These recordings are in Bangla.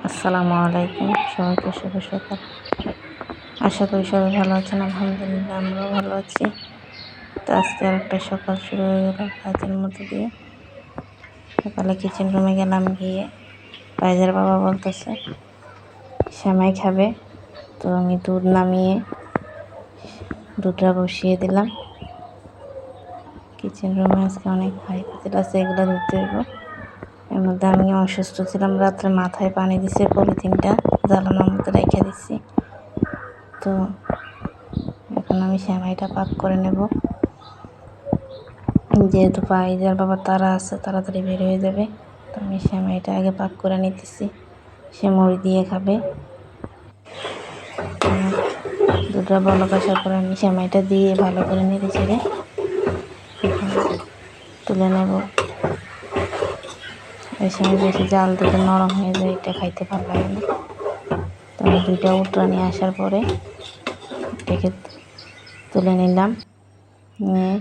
আসসালামু আলাইকুম, সবাইকে শুভ সকাল। আশা করি সবাই ভালো আছেন। আলহামদুলিল্লাহ আমরাও ভালো আছি। তো আজকে একটা সকাল শুরু হয়ে গেল কাজের মধ্যে দিয়ে। সকালে কিচেন রুমে গেলাম, গিয়ে বাইরের বাবা বলতেছে সেমাই খাবে, তো আমি দুধ নামিয়ে দুধটা বসিয়ে দিলাম। কিচেন রুমে আজকে অনেক হাই পাতিল আছে, এগুলো ধুতে দেব। এর মধ্যে আমি অসুস্থ ছিলাম, রাত্রে মাথায় পানি দিছে, পলিথিনটা জ্বালানোর মধ্যে রেখে দিচ্ছি। তো এখন আমি সেমাইটা পাক করে নেব, যেহেতু পাইজার বাবা তারা আছে, তাড়াতাড়ি বের হয়ে যাবে। তো আমি সেমাইটা আগে পাক করে নিতেছি, সে মুড়ি দিয়ে খাবে। দুটো বলক আসার পরে আমি সেমাইটা দিয়ে ভালো করে নেড়ে ছেড়ে তুলে নেব। এই সময় বেশি জাল দিলে নরম হয়ে যায়, এটা খাইতে ভালো লাগে না। তো আমি দুইটা উতরা নিয়ে আসার পরে এটাকে তুলে নিলাম, নিয়ে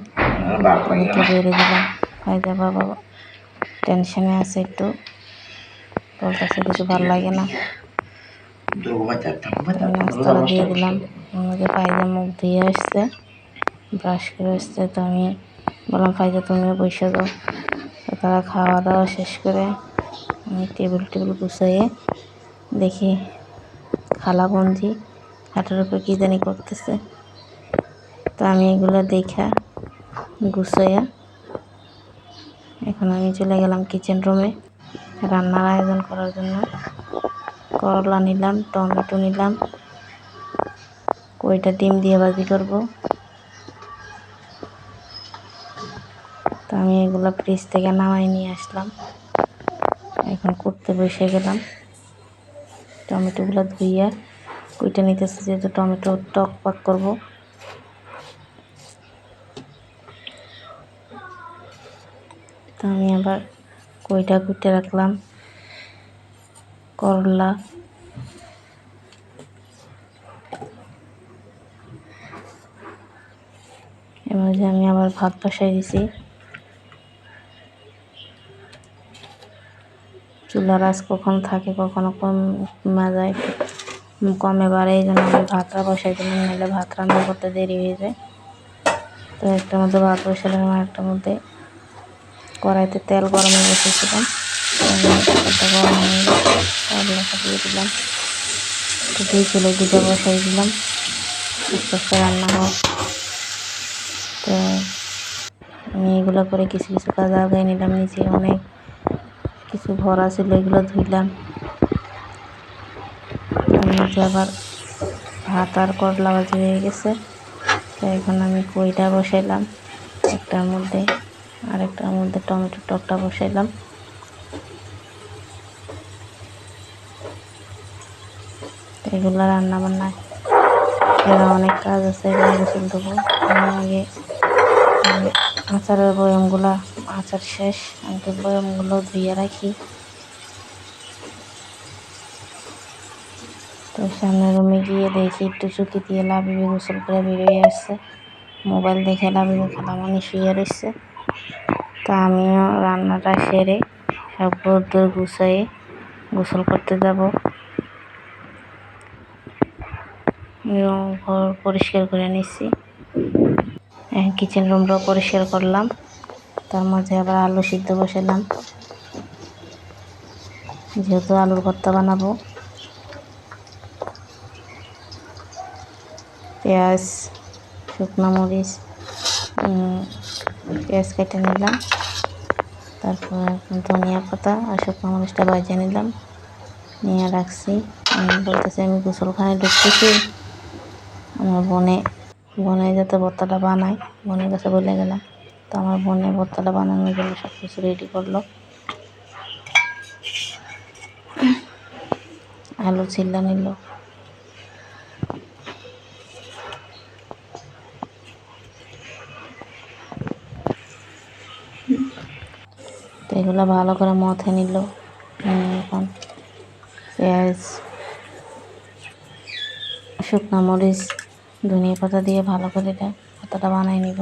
ওদেরকে বেড়ে দিলাম। ফায়দা বাবা টেনশনে আছে, একটু বলতেছে কিছু ভালো লাগে না। নাস্তাটা দিয়ে দিলাম। আমাকে ফায়দা মুখ ধুয়ে আসছে, ব্রাশ করে আসছে। তো আমি বললাম ফায়দা তুমিও বসে দাও। তো তারা খাওয়া দাওয়া শেষ করে আমি টেবিল গুছাইয়ে দেখি খালাবন্ধি খাটের উপর কী জানি করতেছে। তো আমি এগুলো দেখা গুছাইয়া এখন আমি চলে গেলাম কিচেন রুমে রান্নার আয়োজন করার জন্য। করলা নিলাম, টমেটো নিলাম, কয়টা ডিম দিয়ে ভাজি করব। তো আমি এগুলো ফ্রিজ থেকে নামাই নিয়ে আসলাম, এখন করতে বসে গেলাম। টমেটোগুলো ধুইয়া কুইটা নিতেছি, যেহেতু টমেটো টক পাক করব। তো আমি আবার কইটা কুইটে রাখলাম। করলা, এবার যে আমি আবার ভাত বসাই দিছি। চুলার আঁচ কখন থাকে কখনো কমে যায়, কমে বাড়ে, এই জন্য আমি ভাতটা বসাই দিলাম, নাহলে ভাত রান্না করতে দেরি হয়ে যায়। তো একটার মধ্যে ভাত বসালাম, আর একটার মধ্যে কড়াইতে তেল গরমে বসেছিলাম। গরম হয়ে করলাটা দিয়ে দিলাম, তো দুই চুলো দুটো বসাই দিলাম, আস্তে আস্তে রান্না হোক। তো আমি এগুলো করে কিছু কিছু কাজ আগাই নিলাম। নিচে অনেক কিছু ভরা ছিল, এগুলো ধুইলাম। নিচে আবার ভাত আর করলা ভাজি হয়ে গেছে। তো এখন আমি কইটা বসাইলাম একটার মধ্যে, আর একটার মধ্যে টমেটো টকটা বসাইলাম। এগুলো রান্না বান্না এরা অনেক কাজ আছে, এগুলো গোসল দেবো। আমি আগে আচারের বয়মগুলা, আচার শেষ, আমি বয়মগুলো ধুয়ে রাখি। তো সামনের রুমে গিয়ে দেখি একটু চুকি দিয়ে লাবিবে গোসল করে বেরিয়ে আসছে, মোবাইল দেখে লাবিবে খালামণি শুয়ে রয়েছে। তো আমিও রান্নাটা সেরে সব ঘর গুছাইয়ে গোসল করতে যাব। ঘর পরিষ্কার করে নিচ্ছি, কিচেন রুমটাও পরিষ্কার করলাম। তার মাঝে আবার আলু সিদ্ধ বসালাম, যেহেতু আলুর ভর্তা বানাবো। পেঁয়াজ, শুকনো মরিচ, পেঁয়াজ কেটে নিলাম, তারপর ধনিয়া পাতা আর শুকনো মরিচটা ভেজে নিলাম, নিয়ে রাখছি। আমি বলতেছি আমি গোসলখানে ঢুকতেছি, আমার বনে যাতে ভর্তাটা বানায়, বোনের কাছে বলে গেলাম। তো আমার বোনের ভর্তাটা বানানোর জন্য সব কিছু রেডি করলো। আলু ছিল্লা নিল, তো এগুলো ভালো করে মথে নিল। এখন পেঁয়াজ, শুকনো মরিচ, ধনিয়া পাতা দিয়ে ভালো করে এটা ভর্তাটা বানাই নিব।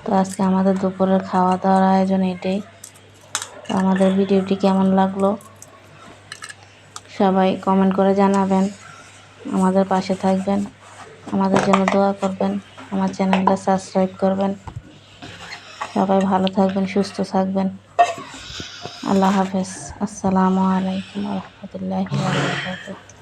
তো আজকে আমাদের দুপুরের খাওয়া দাওয়ার আয়োজন এটাই। তো আমাদের ভিডিওটি কেমন লাগলো সবাই কমেন্ট করে জানাবেন, আমাদের পাশে থাকবেন, আমাদের জন্য দোয়া করবেন, আমার চ্যানেলটা সাবস্ক্রাইব করবেন। সবাই ভালো থাকবেন, সুস্থ থাকবেন। আল্লাহ হাফেজ। আসসালামু আলাইকুম ওয়া রাহমাতুল্লাহি ওয়া বারাকাতুহু।